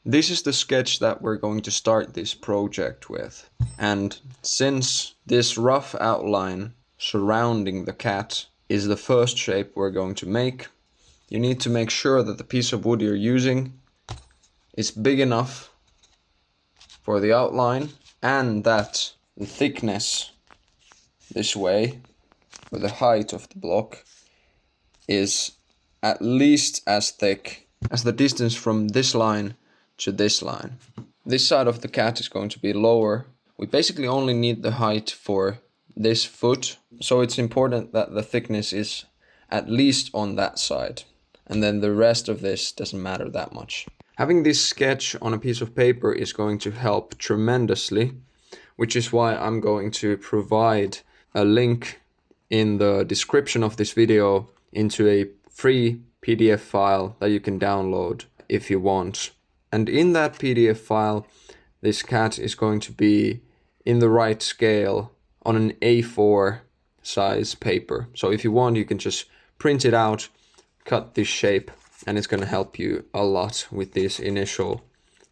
This is the sketch that we're going to start this project with. And since this rough outline surrounding the cat is the first shape we're going to make, you need to make sure that the piece of wood you're using is big enough for the outline and that the thickness this way, or the height of the block, is at least as thick as the distance from this line to this line. This side of the cat is going to be lower. We basically only need the height for this foot, so it's important that the thickness is at least on that side, and then the rest of this doesn't matter that much. Having this sketch on a piece of paper is going to help tremendously, which is why I'm going to provide a link in the description of this video into a free PDF file that you can download if you want. And in that PDF file, this cat is going to be in the right scale on an A4 size paper. So if you want, you can just print it out, cut this shape, and it's going to help you a lot with these initial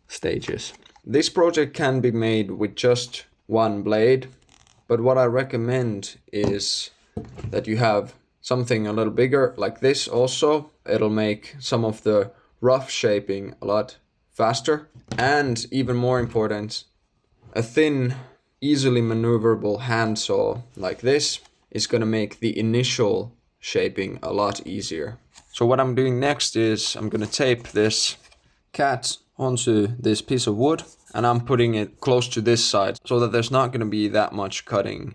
stages. This project can be made with just one blade, but what I recommend is that you have something a little bigger like this also. It'll make some of the rough shaping a lot faster, and even more important, a thin, easily maneuverable handsaw like this is going to make the initial shaping a lot easier. So what I'm doing next is I'm going to tape this cat onto this piece of wood, and I'm putting it close to this side so that there's not going to be that much cutting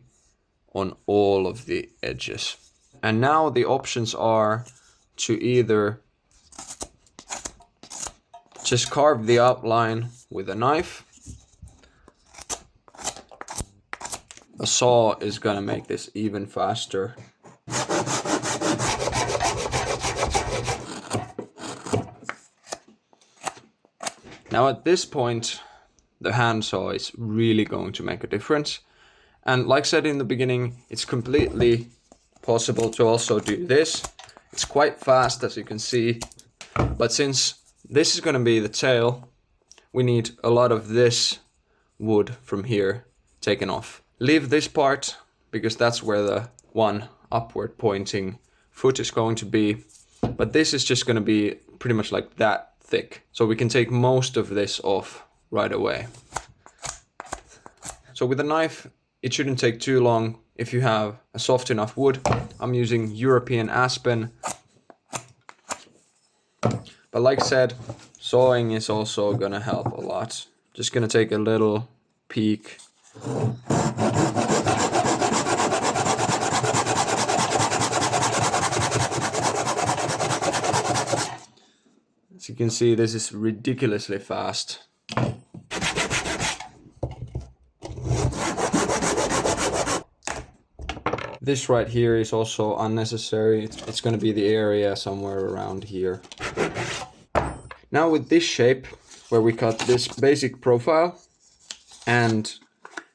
on all of the edges. And now the options are to either just carve the outline with a knife. A saw is gonna make this even faster. Now at this point, the handsaw is really going to make a difference. And like I said in the beginning, it's completely possible to also do this. It's quite fast, as you can see, but since this is going to be the tail, we need a lot of this wood from here taken off. Leave this part, because that's where the one upward pointing foot is going to be, but this is just going to be pretty much like that thick, so we can take most of this off right away. So with a knife, it shouldn't take too long if you have a soft enough wood. I'm using European aspen. But like I said, sawing is also gonna help a lot. Just gonna take a little peek. As you can see, this is ridiculously fast. This right here is also unnecessary. It's going to be the area somewhere around here. Now with this shape, where we cut this basic profile and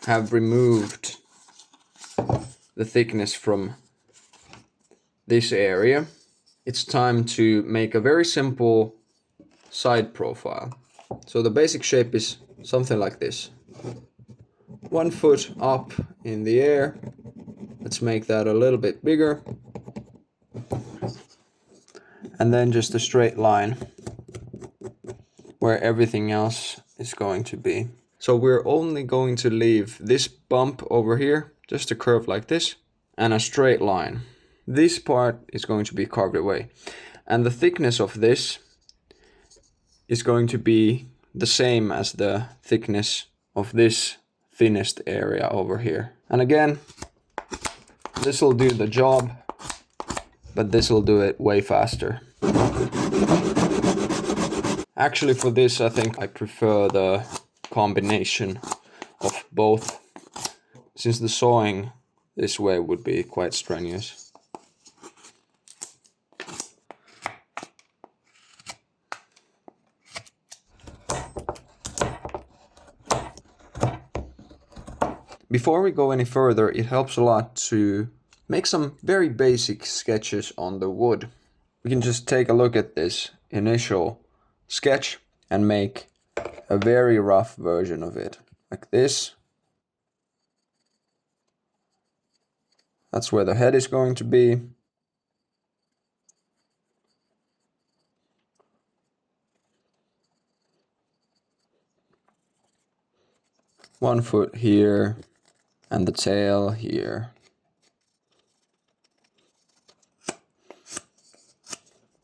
have removed the thickness from this area, it's time to make a very simple side profile. So the basic shape is something like this. 1 foot up in the air. Let's make that a little bit bigger. And then just a straight line where everything else is going to be. So we're only going to leave this bump over here, just a curve like this, and a straight line. This part is going to be carved away. And the thickness of this is going to be the same as the thickness of this thinnest area over here. And again, this will do the job, but this will do it way faster. Actually, for this, I think I prefer the combination of both, since the sawing this way would be quite strenuous. Before we go any further, it helps a lot to make some very basic sketches on the wood. We can just take a look at this initial sketch and make a very rough version of it, like this. That's where the head is going to be. One foot here, and the tail here.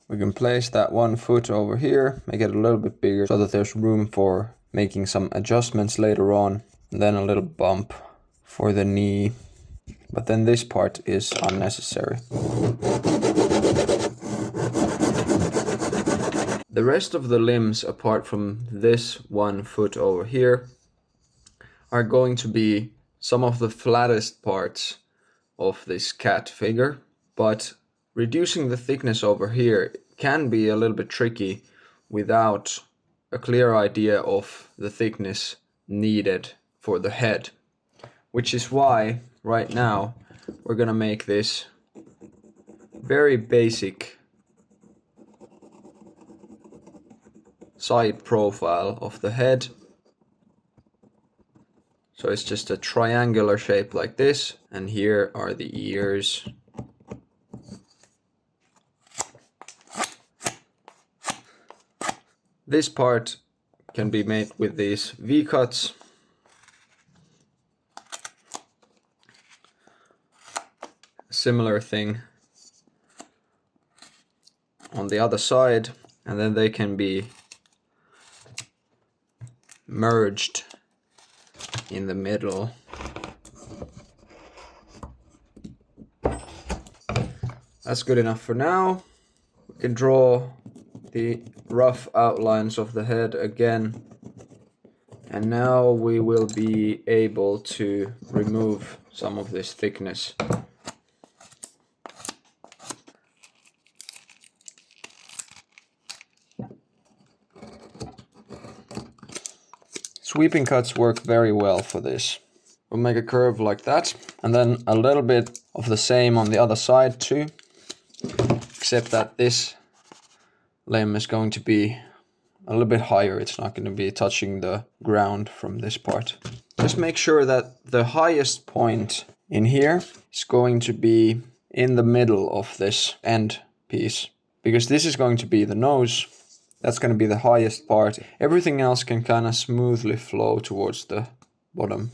We can place that 1 foot over here, make it a little bit bigger so that there's room for making some adjustments later on. And then a little bump for the knee. But then this part is unnecessary. The rest of the limbs, apart from this 1 foot over here, are going to be some of the flattest parts of this cat figure, but reducing the thickness over here can be a little bit tricky without a clear idea of the thickness needed for the head, which is why right now we're gonna make this very basic side profile of the head. So it's just a triangular shape like this, and here are the ears. This part can be made with these V-cuts. Similar thing on the other side, and then they can be merged in the middle. That's good enough for now. We can draw the rough outlines of the head again, and now we will be able to remove some of this thickness. Sweeping cuts work very well for this. We'll make a curve like that, and then a little bit of the same on the other side too, except that this limb is going to be a little bit higher. It's not going to be touching the ground from this part. Just make sure that the highest point in here is going to be in the middle of this end piece, because this is going to be the nose. That's going to be the highest part. Everything else can kind of smoothly flow towards the bottom.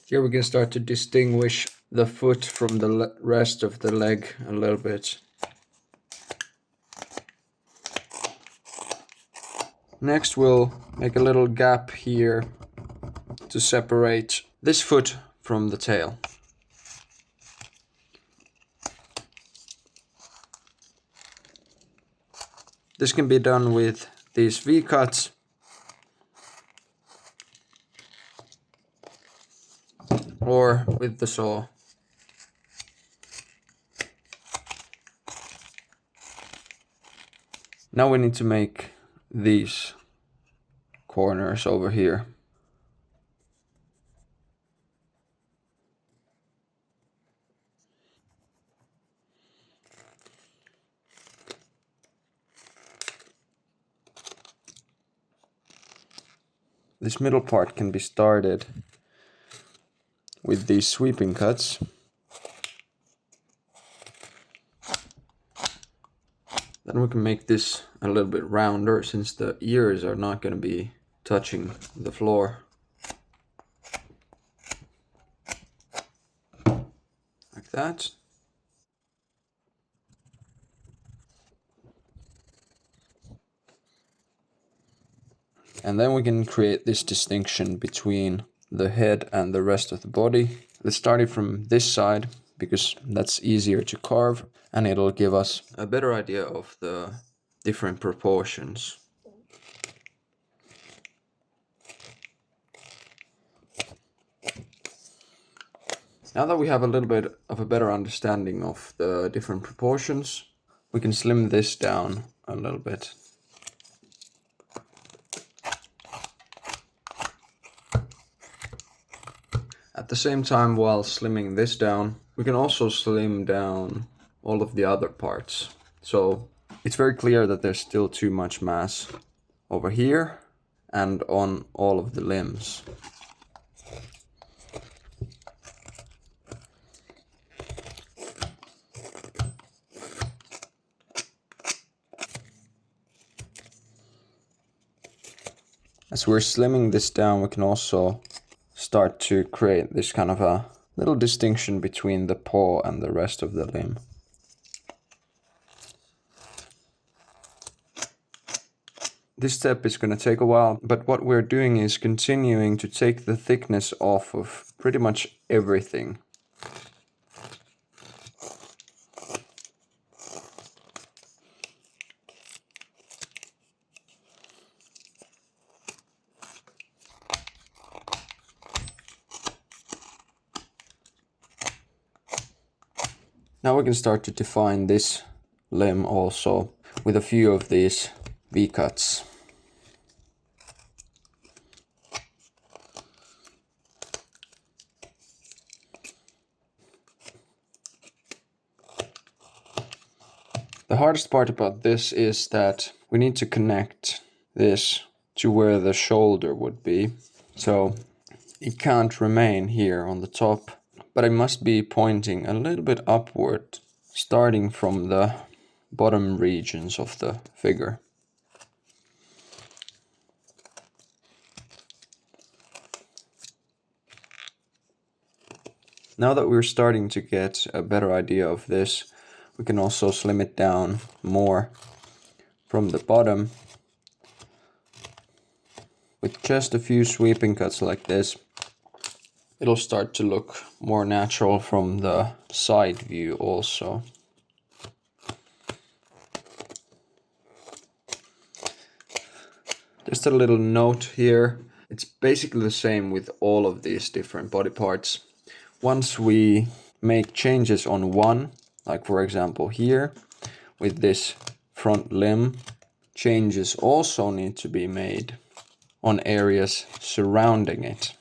Here we can start to distinguish the foot from the rest of the leg a little bit. Next we'll make a little gap here to separate this foot from the tail. This can be done with these V-cuts, or with the saw. Now we need to make these corners over here. This middle part can be started with these sweeping cuts. Then we can make this a little bit rounder, since the ears are not going to be touching the floor. Like that. And then we can create this distinction between the head and the rest of the body. Let's start it from this side, because that's easier to carve, and it'll give us a better idea of the different proportions. Now that we have a little bit of a better understanding of the different proportions, we can slim this down a little bit. At the same time, while slimming this down, we can also slim down all of the other parts. So it's very clear that there's still too much mass over here and on all of the limbs. As we're slimming this down, we can also start to create this kind of a little distinction between the paw and the rest of the limb. This step is going to take a while, but what we're doing is continuing to take the thickness off of pretty much everything. Now we can start to define this limb also with a few of these V-cuts. The hardest part about this is that we need to connect this to where the shoulder would be. So it can't remain here on the top, but it must be pointing a little bit upward, starting from the bottom regions of the figure. Now that we're starting to get a better idea of this, we can also slim it down more from the bottom. With just a few sweeping cuts like this, it'll start to look more natural from the side view also. Just a little note here. It's basically the same with all of these different body parts. Once we make changes on one, like for example here, with this front limb, changes also need to be made on areas surrounding it.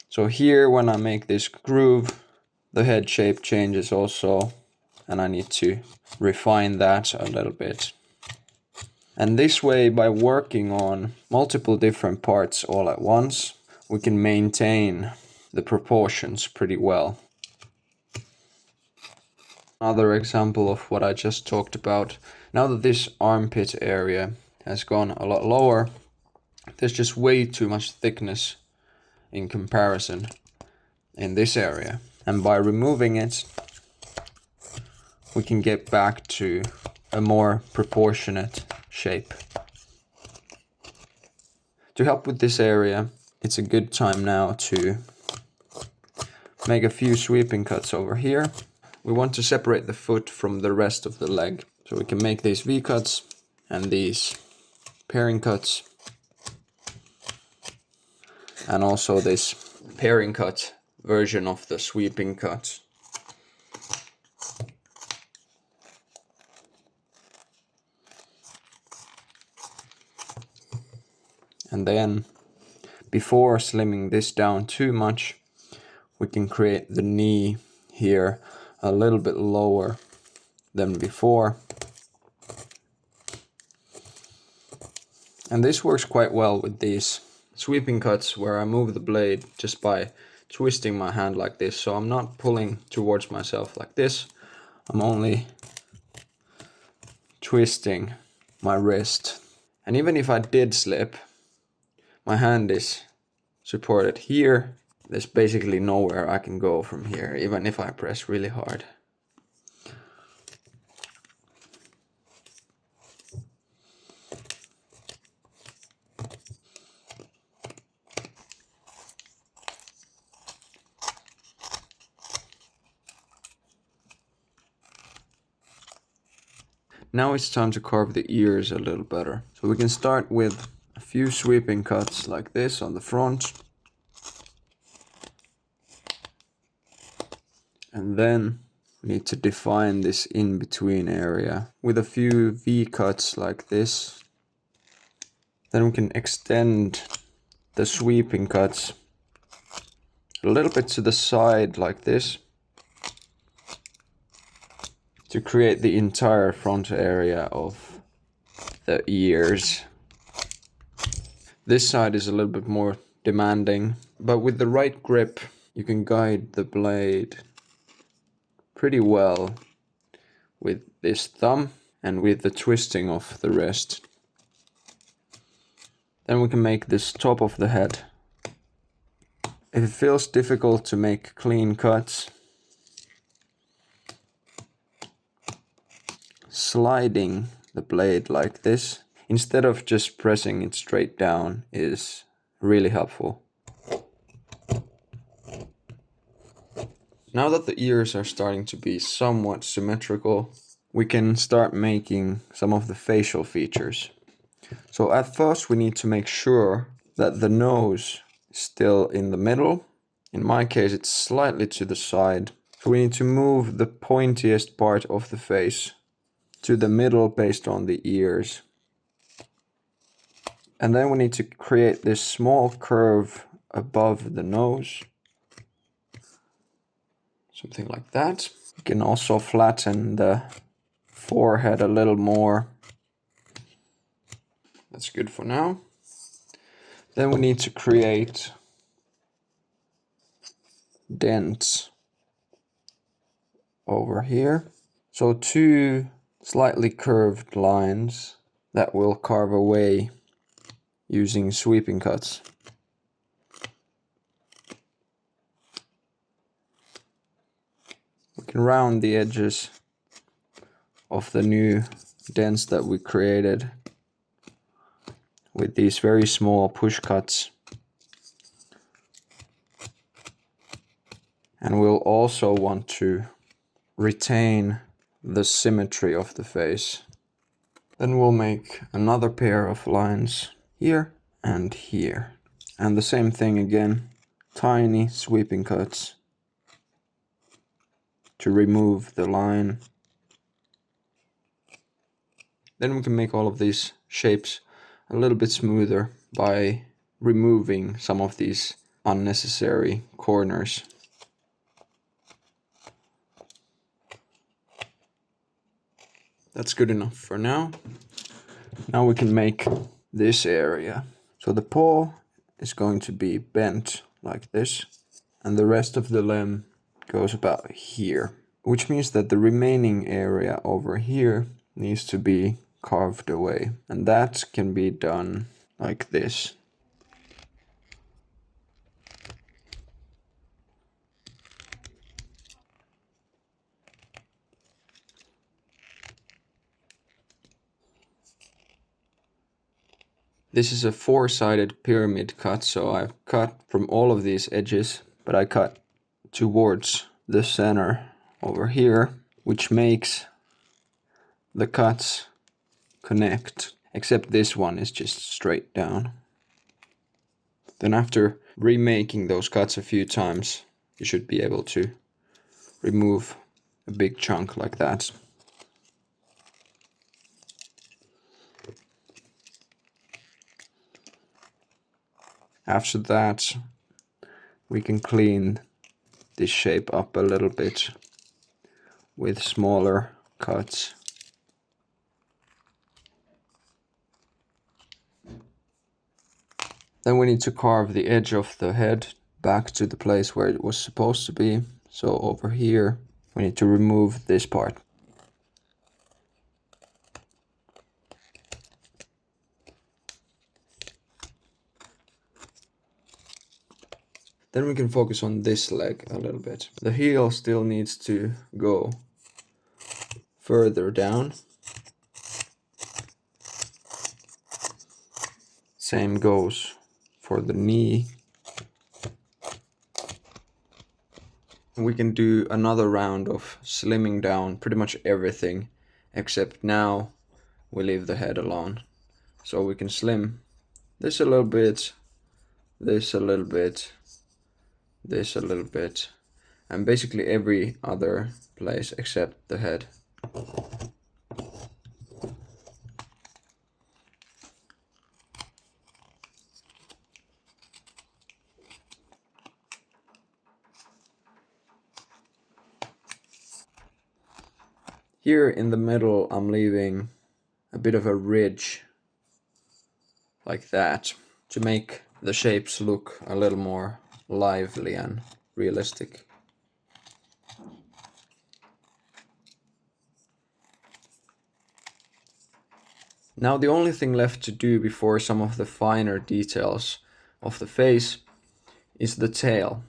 So here, when I make this groove, the head shape changes also, and I need to refine that a little bit. And this way, by working on multiple different parts all at once, we can maintain the proportions pretty well. Another example of what I just talked about, now that this armpit area has gone a lot lower, there's just way too much thickness in comparison in this area. And by removing it, we can get back to a more proportionate shape. To help with this area, it's a good time now to make a few sweeping cuts over here. We want to separate the foot from the rest of the leg. So we can make these V-cuts and these pairing cuts. And also this pairing cut version of the sweeping cut. And then, before slimming this down too much, we can create the knee here a little bit lower than before. And this works quite well with these sweeping cuts where I move the blade just by twisting my hand like this. So I'm not pulling towards myself like this. I'm only twisting my wrist. And even if I did slip, my hand is supported here. There's basically nowhere I can go from here, even if I press really hard. Now it's time to carve the ears a little better. So we can start with a few sweeping cuts like this on the front. And then We need to define this in-between area with a few V-cuts like this. Then we can extend the sweeping cuts a little bit to the side like this to create the entire front area of the ears. This side is a little bit more demanding, but with the right grip you can guide the blade pretty well with this thumb and with the twisting of the wrist. Then we can make this top of the head. If it feels difficult to make clean cuts, sliding the blade like this instead of just pressing it straight down is really helpful. Now that the ears are starting to be somewhat symmetrical, we can start making some of the facial features. So at first we need to make sure that the nose is still in the middle. In my case it's slightly to the side. So we need to move the pointiest part of the face to the middle based on the ears. And then we need to create this small curve above the nose. Something like that. You can also flatten the forehead a little more. That's good for now. Then we need to create dents over here. So two slightly curved lines that will carve away using sweeping cuts. We can round the edges of the new dents that we created with these very small push cuts. And we'll also want to retain the symmetry of the face. Then we'll make another pair of lines here and here. And the same thing again, tiny sweeping cuts to remove the line. Then we can make all of these shapes a little bit smoother by removing some of these unnecessary corners. That's good enough for now. Now we can make this area. So the paw is going to be bent like this, and the rest of the limb goes about here, which means that the remaining area over here needs to be carved away, and that can be done like this. This is a four-sided pyramid cut, so I've cut from all of these edges, but I cut towards the center over here, which makes the cuts connect, except this one is just straight down. Then after remaking those cuts a few times, you should be able to remove a big chunk like that. After that, we can clean this shape up a little bit with smaller cuts. Then we need to carve the edge of the head back to the place where it was supposed to be. So over here, we need to remove this part. Then we can focus on this leg a little bit. The heel still needs to go further down. Same goes for the knee. We can do another round of slimming down pretty much everything, except now we leave the head alone. So we can slim this a little bit, this a little bit, this a little bit, and basically every other place except the head. Here in the middle I'm leaving a bit of a ridge like that to make the shapes look a little more lively and realistic. Now the only thing left to do before some of the finer details of the face is the tail.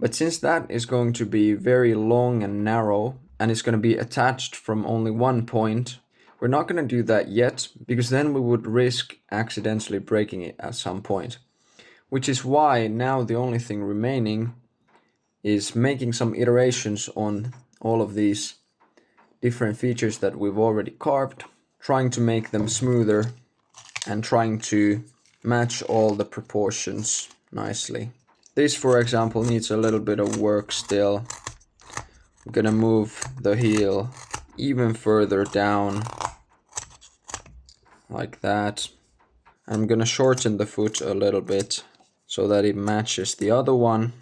But since that is going to be very long and narrow, and it's going to be attached from only one point, we're not going to do that yet, because then we would risk accidentally breaking it at some point. Which is why now the only thing remaining is making some iterations on all of these different features that we've already carved, trying to make them smoother and trying to match all the proportions nicely. This, for example, needs a little bit of work still. I'm gonna move the heel even further down, like that. I'm gonna shorten the foot a little bit so that it matches the other one.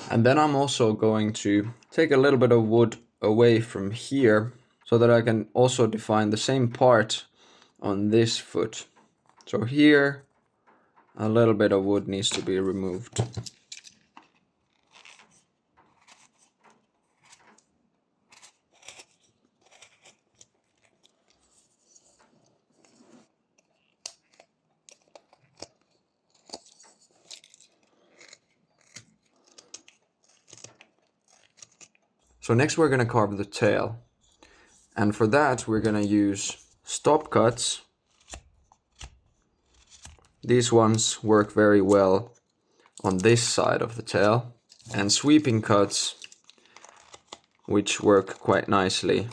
And then I'm also going to take a little bit of wood away from here so that I can also define the same part on this foot. So here, a little bit of wood needs to be removed. So next we're going to carve the tail, and for that we're going to use stop cuts. These ones work very well on this side of the tail, and sweeping cuts, which work quite nicely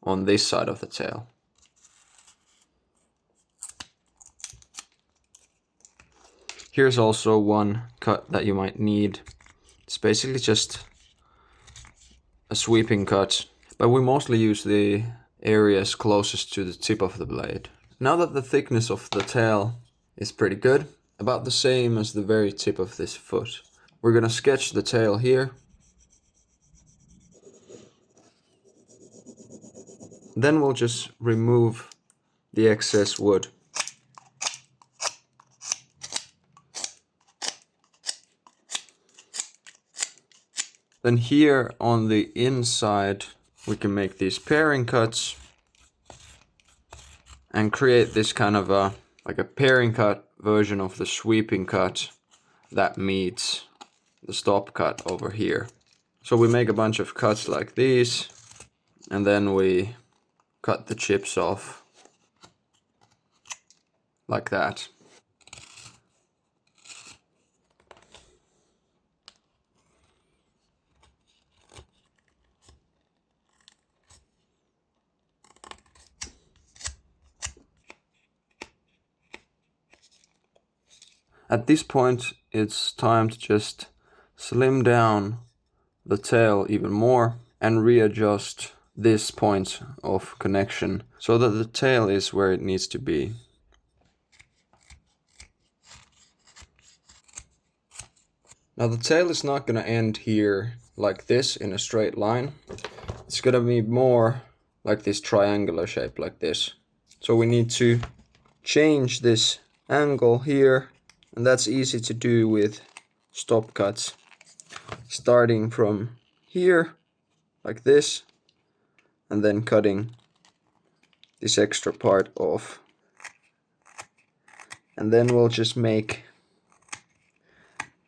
on this side of the tail. Here's also one cut that you might need. It's basically just a sweeping cut, but we mostly use the areas closest to the tip of the blade. Now that the thickness of the tail is pretty good, about the same as the very tip of this foot, we're gonna sketch the tail here. Then we'll just remove the excess wood. Then here on the inside we can make these pairing cuts and create this kind of a pairing cut version of the sweeping cut that meets the stop cut over here. So we make a bunch of cuts like these, and then we cut the chips off like that. At this point, it's time to just slim down the tail even more and readjust this point of connection so that the tail is where it needs to be. Now the tail is not going to end here like this in a straight line. It's going to be more like this triangular shape like this. So we need to change this angle here, and that's easy to do with stop cuts. Starting from here like this and then cutting this extra part off. And then we'll just make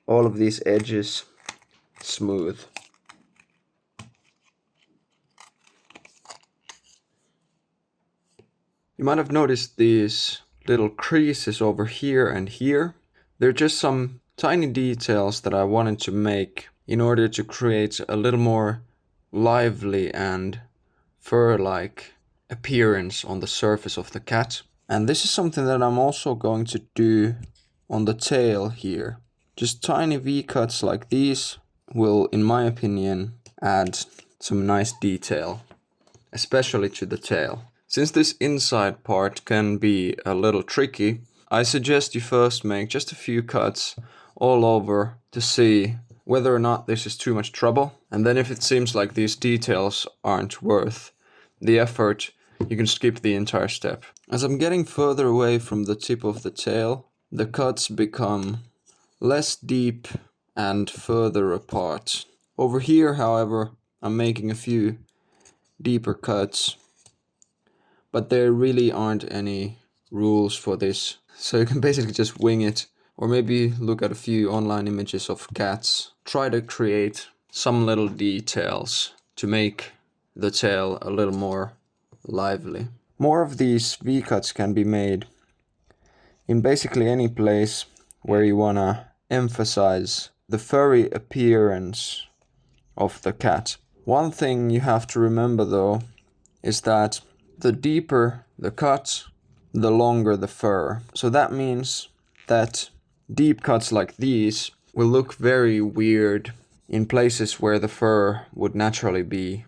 all of these edges smooth. You might have noticed these little creases over here and here. They're just some tiny details that I wanted to make in order to create a little more lively and fur-like appearance on the surface of the cat. And this is something that I'm also going to do on the tail here. Just tiny V-cuts like these will, in my opinion, add some nice detail, especially to the tail. Since this inside part can be a little tricky, I suggest you first make just a few cuts all over to see whether or not this is too much trouble. And then if it seems like these details aren't worth the effort, you can skip the entire step. As I'm getting further away from the tip of the tail, the cuts become less deep and further apart. Over here, however, I'm making a few deeper cuts, but there really aren't any rules for this. So you can basically just wing it, or maybe look at a few online images of cats. Try to create some little details to make the tail a little more lively. More of these V-cuts can be made in basically any place where you wanna emphasize the furry appearance of the cat. One thing you have to remember though is that the deeper the cut, the longer the fur. So that means that deep cuts like these will look very weird in places where the fur would naturally be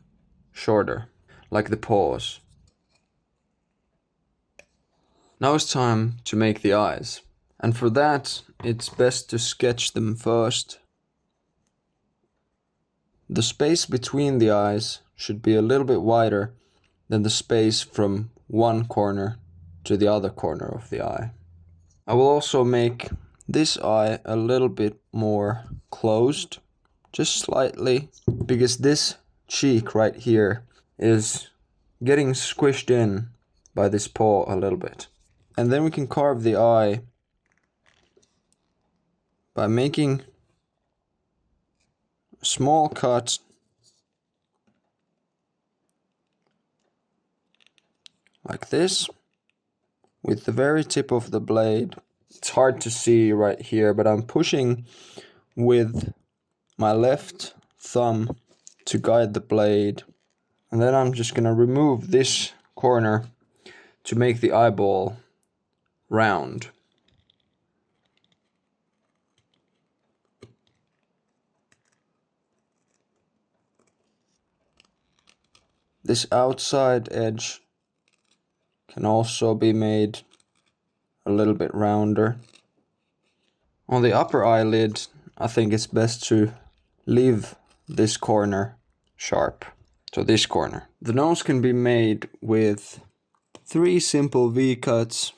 shorter, like the paws. Now it's time to make the eyes. And for that, it's best to sketch them first. The space between the eyes should be a little bit wider than the space from one corner to the other corner of the eye. I will also make this eye a little bit more closed, just slightly, because this cheek right here is getting squished in by this paw a little bit. And then we can carve the eye by making a small cut like this with the very tip of the blade. It's hard to see right here, but I'm pushing with my left thumb to guide the blade. And then I'm just gonna remove this corner to make the eyeball round. This outside edge can also be made a little bit rounder. On the upper eyelid, I think it's best to leave this corner sharp. So this corner. The nose can be made with 3 simple V-cuts.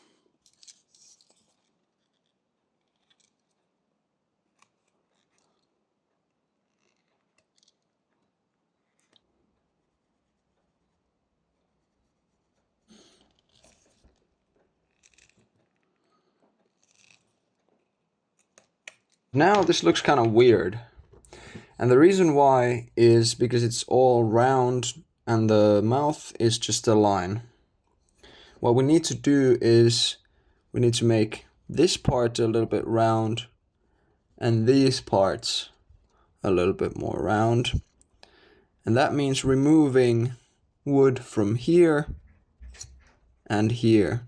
Now this looks kind of weird. And the reason why is because it's all round and the mouth is just a line. What we need to do is we need to make this part a little bit round and these parts a little bit more round. And that means removing wood from here and here.